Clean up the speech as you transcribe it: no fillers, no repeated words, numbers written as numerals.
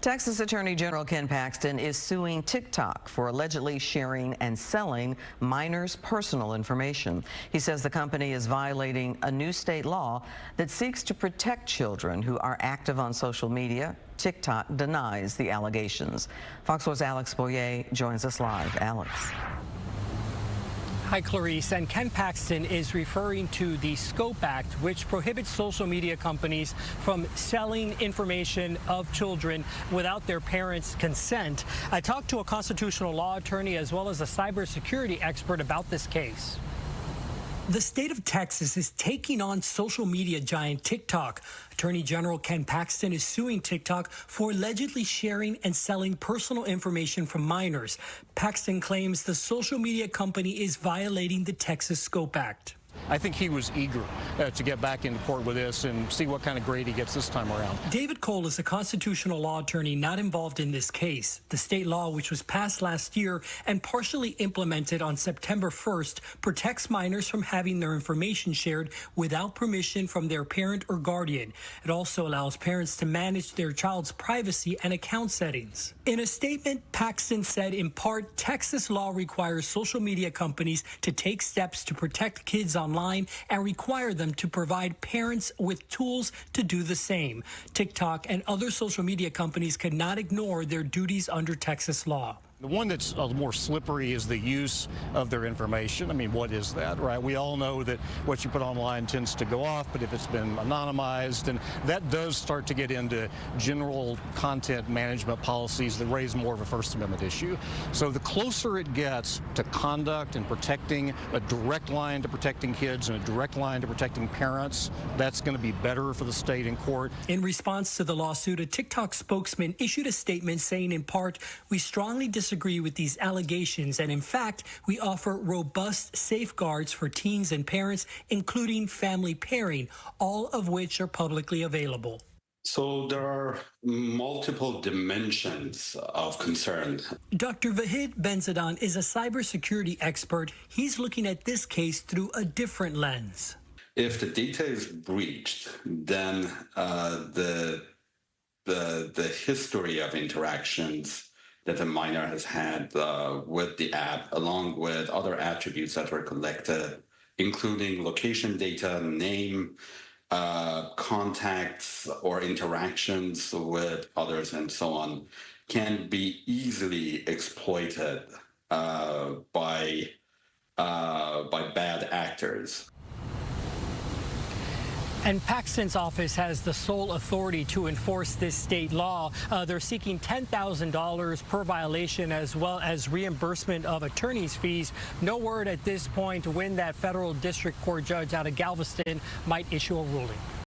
Texas Attorney General Ken Paxton is suing TikTok for allegedly sharing and selling minors' personal information. He says the company is violating a new state law that seeks to protect children who are active on social media. TikTok denies the allegations. Fox 4's Alex Boyer joins us live. Alex. Hi, Clarice. And Ken Paxton is referring to the SCOPE Act, which prohibits social media companies from selling information of children without their parents' consent. I talked to a constitutional law attorney as well as a cybersecurity expert about this case. The state of Texas is taking on social media giant TikTok. Attorney General Ken Paxton is suing TikTok for allegedly sharing and selling personal information from minors. Paxton claims the social media company is violating the Texas SCOPE Act. I think he was eager to get back into court with this and see what kind of grade he gets this time around. David Cole is a constitutional law attorney not involved in this case. The state law, which was passed last year and partially implemented on September 1st, protects minors from having their information shared without permission from their parent or guardian. It also allows parents to manage their child's privacy and account settings. In a statement, Paxton said, in part, Texas law requires social media companies to take steps to protect kids online and require them to provide parents with tools to do the same. TikTok and other social media companies cannot ignore their duties under Texas law. The one that's more slippery is the use of their information. I mean, what is that, right? We all know that what you put online tends to go off, but if it's been anonymized, and that does start to get into general content management policies that raise more of a First Amendment issue. So the closer it gets to conduct and protecting, a direct line to protecting kids and a direct line to protecting parents, that's going to be better for the state in court. In response to the lawsuit, a TikTok spokesman issued a statement saying, in part, we strongly disagree with these allegations, and in fact, we offer robust safeguards for teens and parents, including family pairing, all of which are publicly available. So there are multiple dimensions of concern. Dr. Vahid Benzadeh is a cybersecurity expert. He's looking at this case through a different lens. If the data is breached, then the history of interactions that the minor has had with the app, along with other attributes that were collected, including location data, name, contacts or interactions with others and so on, can be easily exploited by bad actors. And Paxton's office has the sole authority to enforce this state law. They're seeking $10,000 per violation, as well as reimbursement of attorney's fees. No word at this point when that federal district court judge out of Galveston might issue a ruling.